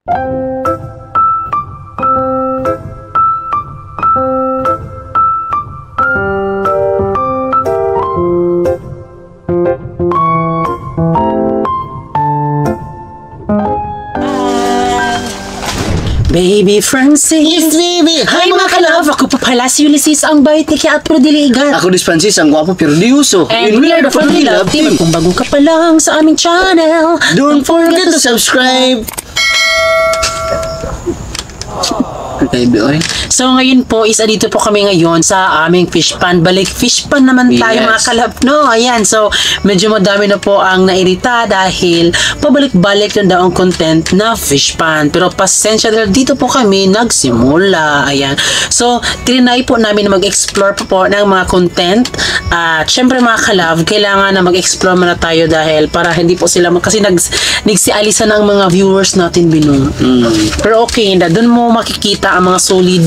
Baby Francis. Yes, baby. Hi mga kalove. Ako pa pala si Ulysses, ang bait ni Kia at Prodiligan. Ako dis Francis, ang gwapo pero di uso. And we are the Family Love Team. Kung bago ka pa lang sa aming channel, Don't forget to subscribe. Baby, oy. So ngayon po is dito po kami ngayon sa aming fish pan. Balik fish pan naman tayo mga kalab, no? Ayan, so medyo madami na po ang nairita dahil pabalik-balik yung daw ang content na fish pan. Pero pasensya dahil dito po kami nagsimula. Ayan. So trinay po namin na mag-explore po ng mga content. At syempre mga kalab, kailangan na mag-explore muna tayo dahil para hindi po sila kasi nagsialisan ang mga viewers natin binong. Pero okay, doon mo makikita ang mga solid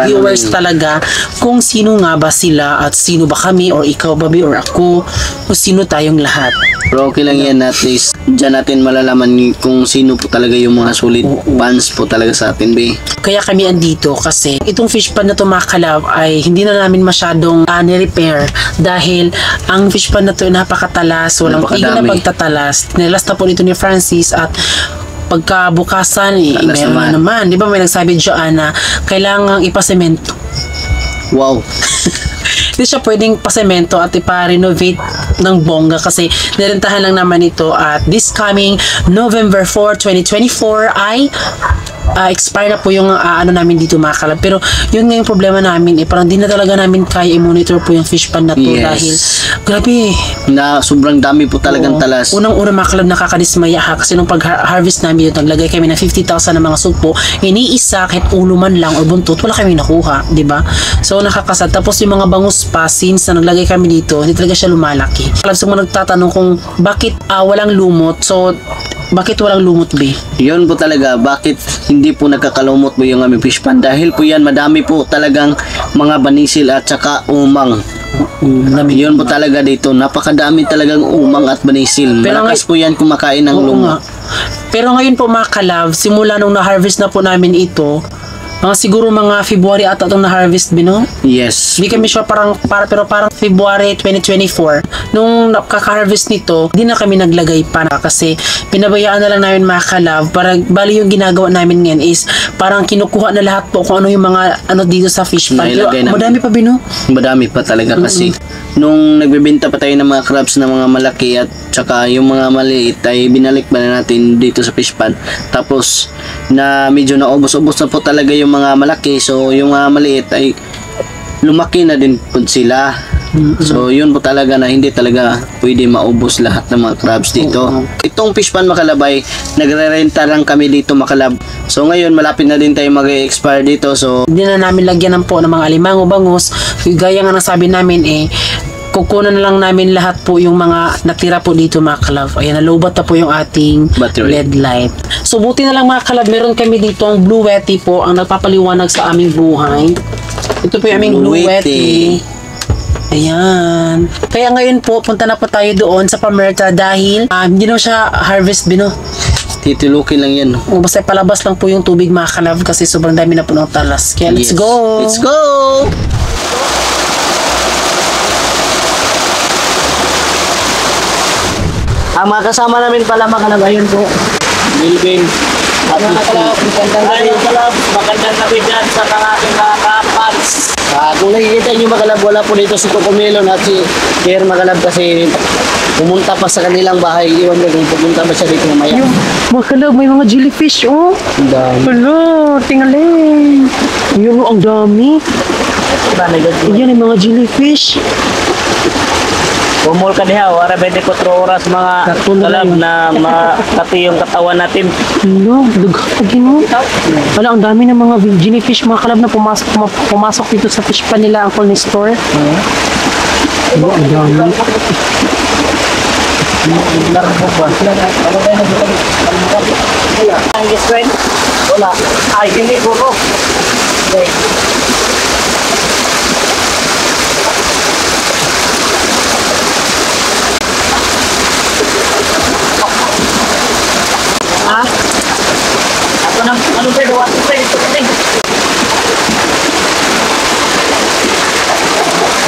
viewers talaga kung sino nga ba sila at sino ba kami or ikaw ba or ako o sino tayong lahat. Pero okay lang yan, at least dyan natin malalaman kung sino po talaga yung mga solid fans po talaga sa atin, be. Kaya kami andito kasi itong fish pan na to mga kalab ay hindi na namin masyadong ni-repair dahil ang fish pan na to napakatalas, walang tigil na pagtatalas. Nilas na po nito ni Francis at pagkabukasan, meron naman. Di ba may nagsabi dyan na kailangang ipasemento. Wow. Hindi siya pwedeng pasemento at ipa-renovate ng bongga kasi nirentahan lang naman ito at this coming November 4, 2024 ay expire na po yung ano namin dito mga kalab. Pero yun nga yung problema namin parang di na talaga namin kaya i-monitor po yung fish pan na to dahil grabe na sobrang dami po talagang talas. Unang-una mga kalab nakakadismaya kasi nung pag-harvest namin yun naglagay kami ng 50,000 na mga sugpo, iniisa kahit ulo man lang o buntot wala kami nakuha, di ba? So nakakasad. Tapos yung mga bangus pa since na naglagay kami dito hindi talaga siya lumalaki. Kalab sa mga nagtatanong kung bakit walang lumot, so bakit walang lumot, be? Yun po talaga, bakit hindi po nagkakalumot po yung aming fish pan? Dahil po yan, madami po talagang mga banisil at saka umang. Yun po talaga dito, napakadami talagang umang at banisil. Malakas po yan kumakain ng lumot. Pero ngayon po mga kalab, simula nung na-harvest na po namin ito, siguro mga February ata itong na-harvest, bino? Yes. Hindi kami sure pero parang February 2024. Nung nakaka-harvest nito, hindi na kami naglagay pa kasi pinabayaan na lang namin mga kalab. Bali yung ginagawa namin ngayon is parang kinukuha na lahat po kung ano yung mga dito sa fish pan. Madami pa, bino? Madami pa talaga kasi nung nagbebenta pa tayo ng mga crabs na mga malaki at saka yung mga maliit ay binalik ba na natin dito sa fish pan. Tapos na medyo naubos-ubos na po talaga yung mga malaki, so yung mga maliit ay lumaki na din po sila. So yun po talaga na hindi talaga pwede maubos lahat ng mga crabs dito. Itong fish pan makalabay, nagre-renta lang kami dito makalab. So ngayon malapit na din tayo mag-expire dito, so hindi na namin lagyan ng mga alimango, bangus. Gaya nga nasabi namin kukunan na lang namin lahat po yung mga natira po dito mga kalab. Ayan, nalubat na po yung ating LED light. So buti na lang mga kalab, meron kami dito ang Blue Yeti po ang nagpapaliwanag sa aming buhay. Ito po yung aming Blue Yeti. Ayan. Kaya ngayon po, punta na po tayo doon sa Pamerta dahil hindi na siya harvest, bino. Titilukin lang yan. Basta palabas lang po yung tubig mga kalab kasi sobrang dami na po ng talas. Kaya let's go! Let's go! Ang mga kasama namin pala mga kalab, ayun po. Milvin. At mga kalab, magandang gabi dyan sa aking mga kapats. Kung nakikita nyo mga kalab, wala po dito si Cocomelon at si Pierre mga kalab kasi pumunta pa sa kanilang bahay. Iwan ko kung pumunta ba siya dito mamaya. Mga kalab, may mga jellyfish, oh. Ang dami. Hello, tingaling. Yun, ang dami. Yan, yung mga jellyfish. Bumul ka diha, wala 24 oras mga kalab na makati yung katawan natin. No, lugapagin mo. Wala, ang dami ng mga jellyfish mga kalab na pumasok dito sa fish pan nila ang Colony Store. Ano, ang dami. Wala. Ay, hindi ko. Okay. Ano ba gawa?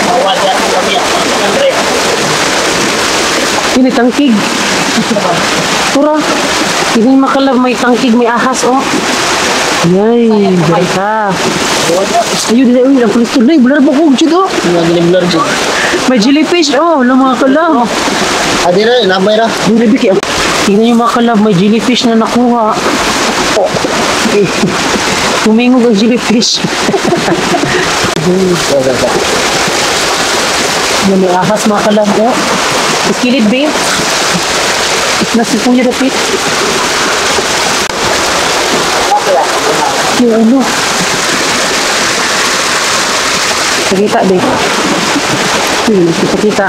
Bawal yan kami Andre. Ini tangkig. Pura. Ini makalab may tangkig, may ahas, oh. Yay, berka. Ayo dili uy, ang kulit tuloy, blur ba kog jud, oh. Blur jud. May jellyfish, oh, lang mga kalab. Adira, nabay ra. Yung bibiki, tingnan yung mga kalab, may jellyfish na nakuha. Oh. Tumingog ang jellyfish. Yan, may ahas mga kalab, oh. Iskilid, babe. Nasa kuya dapit. Yung ano. Pakita, babe. Pakita.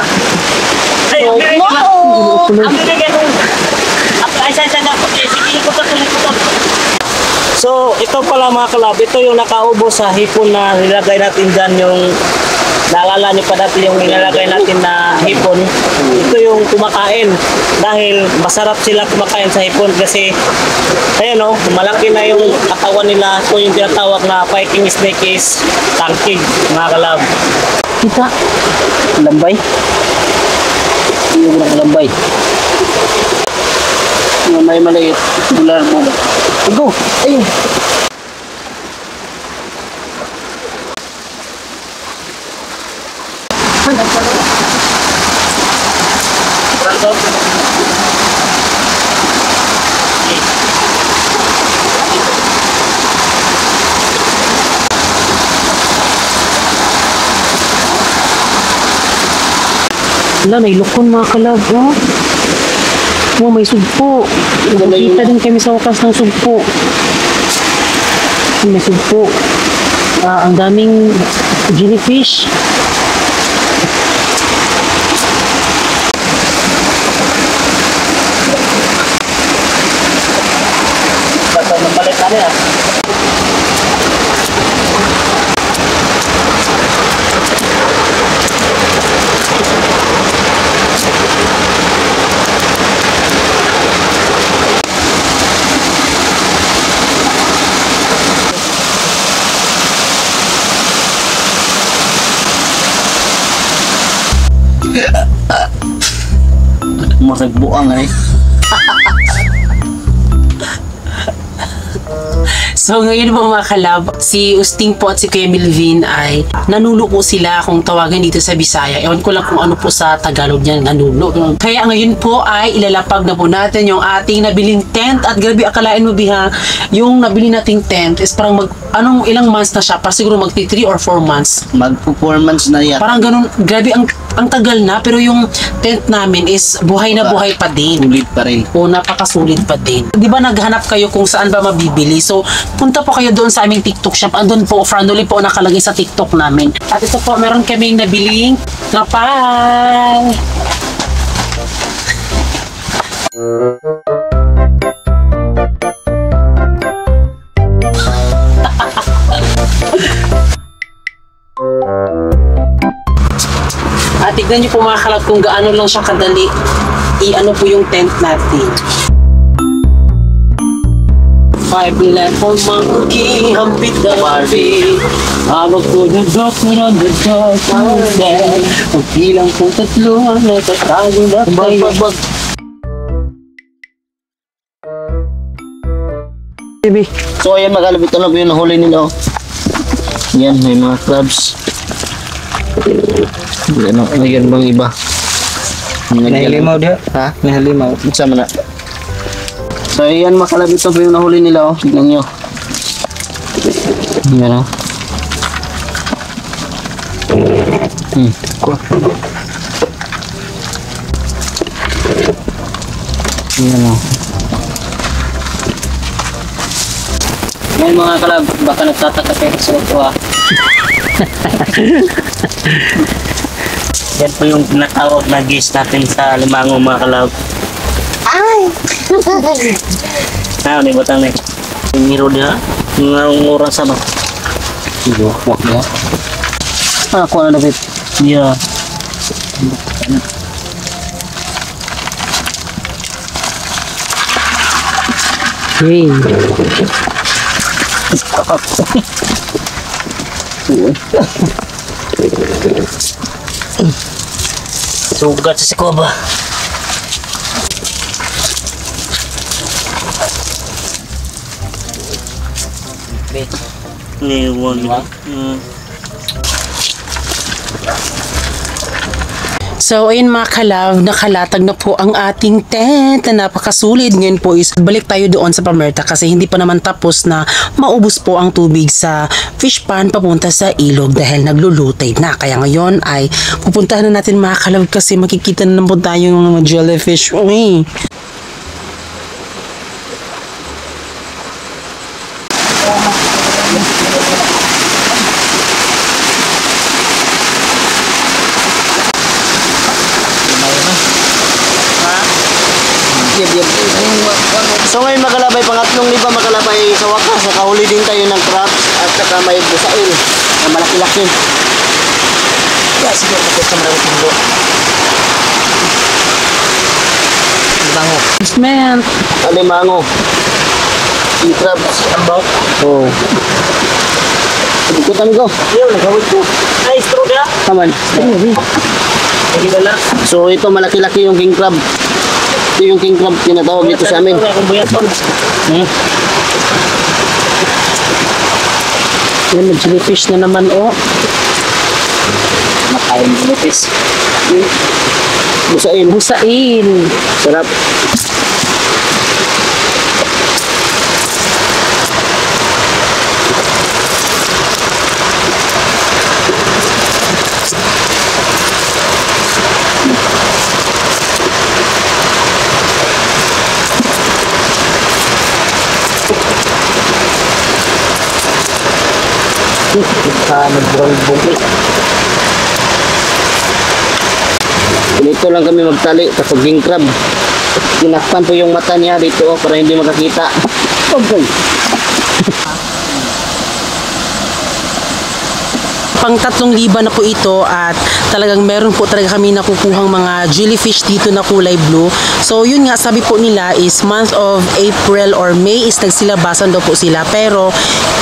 Ay, wow! Ang bigay ko. Ay, sa sige ko sa. So, ito pala mga kalab, ito yung nakaubo sa hipon na nilagay natin dyan, yung naalala niyo pa dati yung nilalagay natin na hipon. Ito yung kumakain dahil masarap sila kumakain sa hipon kasi ayan o, malaki na yung katawan nila. So yung tinatawag na fighting snake is tangkig mga kalab. Kita. Lambay? Yung lambay. Yung may maliit. Bular mo. Go! Ayun! Wala, may lukon mga kalab, oh. Oh, may sugpo. Nakikita din kami sa wakas ng sugpo. May sugpo. Ang daming jellyfish. Basta mapalit na niya. Masag buang ay. So ngayon mga kalab, si Usting po at si Kuya Melvin ay nanulo po sila kung tawagan dito sa Bisaya. Ewan ko lang kung ano po sa Tagalog niya, nanulo. Kaya ngayon po ay ilalapag na po natin yung ating nabiling tent. At grabe, akalain mo biha, yung nabili nating tent is parang ilang months na siya? Parang siguro magti 3 or 4 months. Mag-performance na yan. Parang ganun, grabe, ang tagal na, pero yung tent namin is buhay na buhay pa din. Sulit pa rin. O napakasulit pa din. Di ba naghanap kayo kung saan ba mabibili? So, punta po kayo doon sa aming TikTok shop. Andun po, Franoli po nakalagay sa TikTok namin. At ito po, meron kaming nabiling kapal. At tignan nyo po mga kalab kung gaano lang siya kadali i-ano po yung tent natin. 5 level monkey, hampit the Barbie. Habang tulog on the dark mountain. Pagbilang po tatlo ang natatago na kayo. Baby. So ayan mga kalab, ito na po yung nahuli nila. Yan, may mga crabs. Ayan bang iba? Nahilimaw dia. Ha? Nahilimaw. Sama na. So ayan mga kalab, ito po yung nahuli nila. Tignan nyo. Ayan o. Ayan o. Ngayon mga kalab, baka nagtataka kayo sa ito ha. Yan po yung natawag na guest natin sa Limango mga kalab. Ay! Ano, di ba tanay? Yung hero niya, yung oras ano? Sige, wak niya. Ako na David. Yeah. Hey. Sugat sa sikoba. Niwan. So, ayun mga ka-love, nakalatag na po ang ating tent na napakasulit. Ngayon po is balik tayo doon sa Pamerta kasi hindi pa naman tapos na maubos po ang tubig sa fish pond papunta sa ilog dahil naglulutay na. Kaya ngayon ay pupuntahan na natin mga ka-love kasi makikita na po tayo ng mga jellyfish. Uy! So ngayon makalabay, pangatlong liba makalabay sa wakas, nakahuli din tayo ng crabs at saka may busail na malaki-laki. Ya, sige, kasi marami tindo. Bango. Man! Alimango. Yung crabs. Ambok. Oo. Ikutan ko. Yun, nagawin ko. Ay, straw na. Kaman. Hindi na lang. So ito malaki-laki yung king crab. Ito yung king crab tinatawag dito sa amin. Yan, may jellyfish na naman, oh. Makain jellyfish. Busain. Busain. Sarap. Nag-brown bugli. Dito lang kami magtali kapag king crab. Tinakpan po yung mata niya dito para hindi makakita. Okay. Pang 3,000 na po ito at talagang meron po talaga kami nakukuhang mga jellyfish dito na kulay blue. So yun nga, sabi po nila is month of April or May is nagsilabasan daw po sila, pero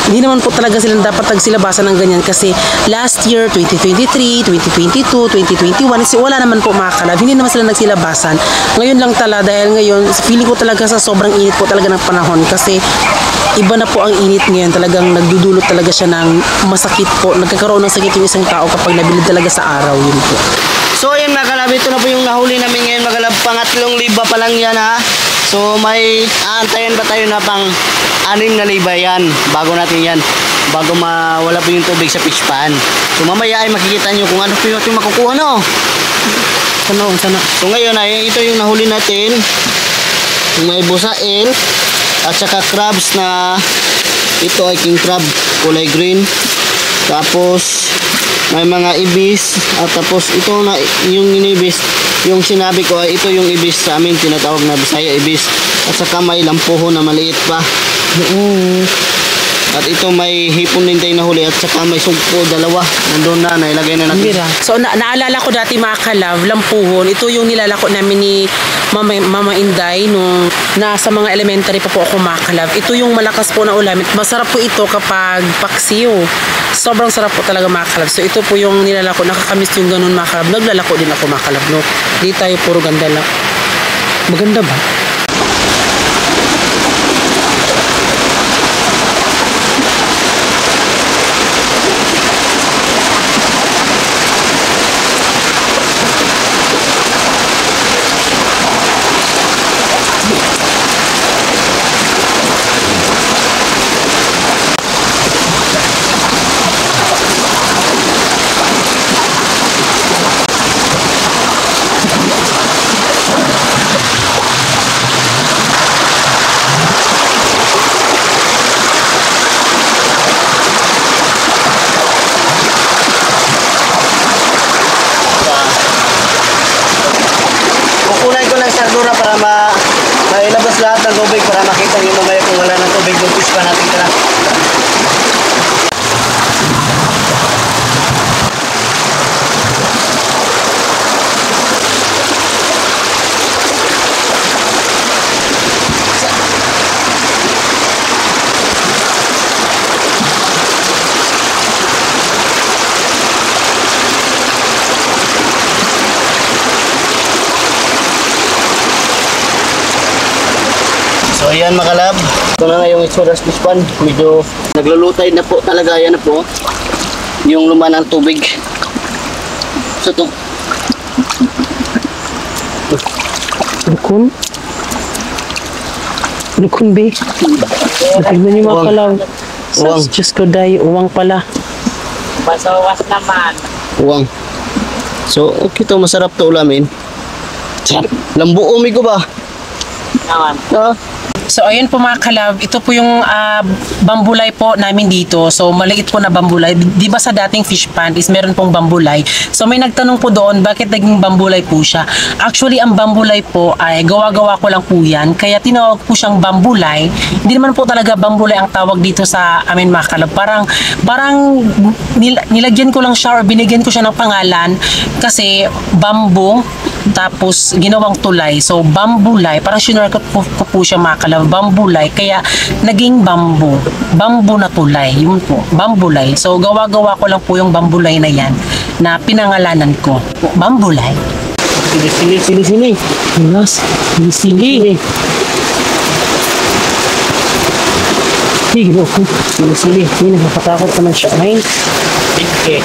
hindi naman po talaga sila dapat nagsilabasan ng ganyan kasi last year 2023, 2022, 2021 wala naman po mga kalab, hindi naman sila nagsilabasan. Ngayon lang talaga, dahil ngayon feeling ko talaga sa sobrang init po talaga ng panahon kasi iba na po ang init ngayon, talagang nagdudulot talaga siya ng masakit po, nagkakaroon ng sakit yung isang tao kapag nabilid talaga sa araw, yun po. So ayun mga kalab, ito na po yung nahuli namin ngayon mga kalab, pangatlong liba pa lang yan ha. So may aantayan ba tayo na pang 6 na liba yan, bago natin yan, bago mawala po yung tubig sa fish pond. So mamaya ay makikita nyo kung ano po yung makukuha no. Sana. So ngayon ay ito yung nahuli natin, may busail at saka crabs na ito ay king crab kulay green, tapos may mga ibis at tapos ito na yung inibis, yung sinabi ko ay ito yung ibis sa amin tinatawag na Bisaya ibis, at saka may lampuho na maliit pa. At ito may hipon din tayo nahuli at saka may sugpo, dalawa nandun na, nailagay na natin. So naalala ko dati mga kalab, lampuhon, ito yung nilalako namin ni Mama Inday nung nasa mga elementary pa po ako mga kalab. Ito yung malakas po na ulam. Masarap po ito kapag paksiw. Sobrang sarap po talaga mga kalab. So ito po yung nilalako, nakakamiss yung ganun mga kalab. Naglalako din ako mga kalab, no? Di tayo puro ganda lang. Maganda ba? Para mailabas lahat ng tubig para makita nyo mamaya kung wala ng tubig yung fish pa natin tira. yan mga kalab. Ito na nga yung itsura sa fish pond. Medyo naglulutay na po talaga. Yan na po. Yung luma ng tubig. So ito. Lukon? Lukon, be. Tignan niyo mga Uwang. kalaw. Uwang. Diyos ko, day. Uwang pala. Basawas naman. Uwang. So, okay to. Masarap to ulamin. Lambuo mi ko ba? Naman. Ah. So, ayun po mga kalab, ito po yung bambulay po namin dito. So, maliit po na bambulay. Di ba sa dating fish pond is meron pong bambulay? So, may nagtanong po doon, bakit naging bambulay po siya? Actually, ang bambulay po ay gawa-gawa ko lang po yan. Kaya tinawag po siyang bambulay. Hindi naman po talaga bambulay ang tawag dito sa amin mga kalab. Parang nilagyan ko lang siya or binigyan ko siya ng pangalan kasi bamboo tapos ginawang tulay. So, bambulay. Parang sinurkot ko po siya mga kalab. Bambulay. Kaya, naging bamboo. Bamboo na tulay. Yun po. Bambulay. So, gawa-gawa ko lang po yung bambulay na yan na pinangalanan ko. Bambulay. Sili. Yes. Sili. Sige, okay. Sili. Hindi, nagpapatakot naman siya. Ay. Okay.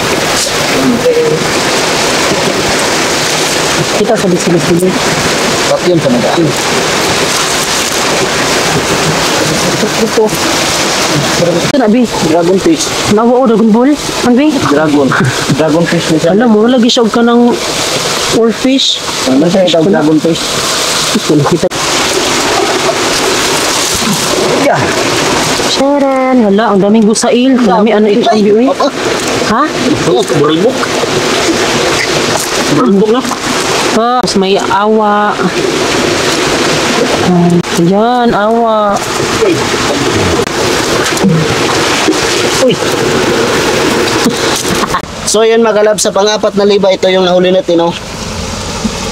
Kita sa sili. Bakit yun talaga? Ito. Ito na, Bi. Dragon fish. Nawa o, Dragon Ball. Ang Bi? Dragon fish na siya. Alam mo, lagi siya ka ng oarfish. Ano siya itong dragon fish? Ito na kita. Yeah. Sharon, hala, ang daming gusail. Dami, ano ito ang biwin? Ha? Bulbok. Bulbok na. Mas may awa. Yan, awa. Uy. So yan mga kalab, sa pang-apat na liba, ito yung nahuli natin, oh.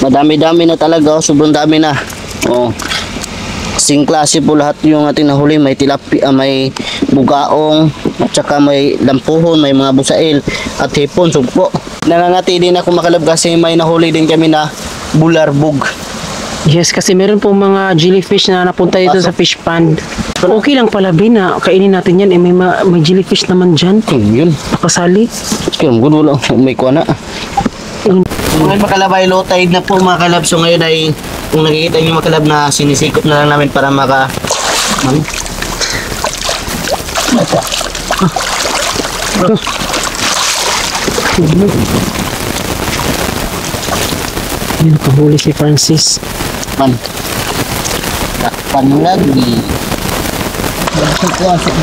Madami-dami na talaga, oh. Sobrang dami na. Oh. Sing klase po lahat yung ating nahuli. May tilapia, may bugaong, at saka may lampuhon, may mga busail, at hipon, sugpo. Nangangati din ako makalab kasi may nahuli din kami na bularbog. Yes, kasi meron po mga jellyfish na napunta dito sa fish pond. Okay lang pala, Bin, na kainin natin yan. Eh, may jellyfish naman dyan. Yun. Nakasali. Kaya good wala. May kuha na. Ngayon makalab ay low tide na po mga kalab. So ngayon ay kung nakikita nyo mga kalab na sinisikop na lang namin para maka Yan, nakahuli si Francis. panlagi.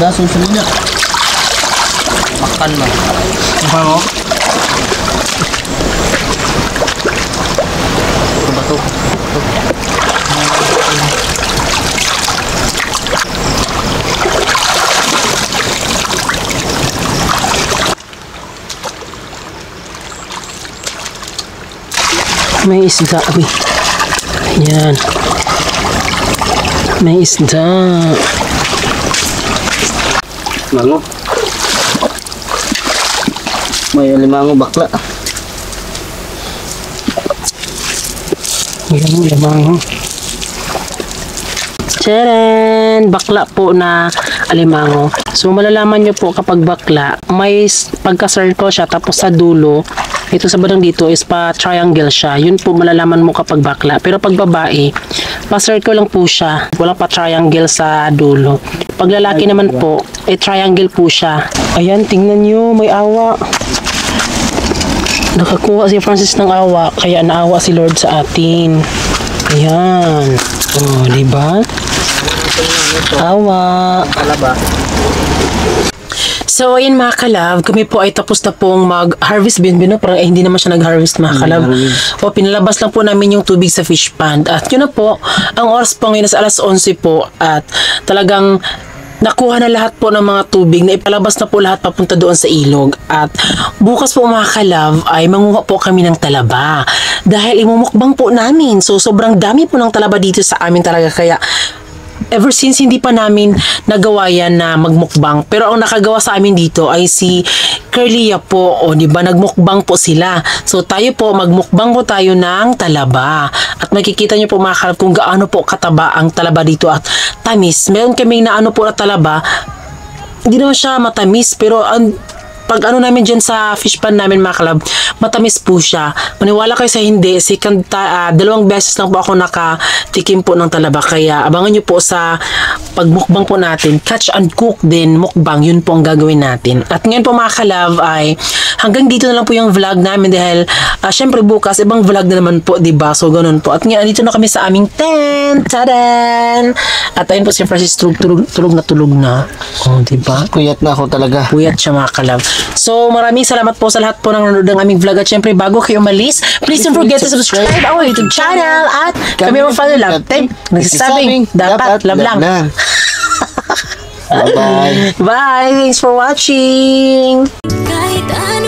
Daso sa nila. Makan lang. Makan mo? Ito ba ito? May isda, abi. Yan. May isda. Mango. May limango bakla. Yan, lamang. Tcharan! Bakla po na alimango. So, malalaman nyo po kapag bakla, may pagka-circle siya, tapos sa dulo, ito sa bandang dito is pa-triangle siya. Yun po malalaman mo kapag bakla. Pero pag babae, pa-circle lang po siya. Wala pa-triangle sa dulo. Pag lalaki naman po, triangle po siya. Ayan, tingnan nyo, may awa. Nakakuha si Francis ng awa, kaya naawa si Lord sa atin. Ayan. Oh, diba? Awa. Kalaba. So, ayun mga kalab, kami po ay tapos na pong mag-harvest bin, parang hindi naman siya nag-harvest mga kalab. O, pinalabas lang po namin yung tubig sa fish pond. At yun na po, ang oras po ngayon sa alas 11 po at talagang nakuha na lahat po ng mga tubig na ipalabas na po lahat papunta doon sa ilog. At bukas po mga kalab ay manguha po kami ng talaba. Dahil imumukbang po namin. So, sobrang dami po ng talaba dito sa amin talaga. Kaya ever since hindi pa namin nagawa yan na magmukbang. Pero ang nakagawa sa amin dito ay si Carlia po. O, di ba? Nagmukbang po sila. So, tayo po, magmukbang po tayo ng talaba. At makikita nyo po mga kalab kung gaano po kataba ang talaba dito at tamis. Meron kaming na ano po na talaba. Hindi naman siya matamis, pero pag ano namin dyan sa fish pan namin mga kalab, matamis po siya. Maniwala kayo sa hindi, dalawang beses lang po ako nakatikim po ng talaba. Kaya abangan nyo po sa pagmukbang po natin. Catch and cook din, mukbang, yun po ang gagawin natin. At ngayon po mga kalab ay hanggang dito na lang po yung vlog namin dahil syempre bukas, ibang vlog na naman po, diba? So ganun po. At ngayon, dito na kami sa aming tent. Tadan! At ayun po si Francis, tulog na tulog na. Oh, diba? Kuyat na ako talaga. Puyat siya mga kalab. So, maraming salamat po sa lahat po ng nanonood ng aming vlog. At syempre, bago kayo umalis, please don't forget to subscribe our YouTube channel at kami ang Follow Love Team. Nagsasabing, dapat love lang. Bye-bye. Bye! Thanks for watching! Kahit ano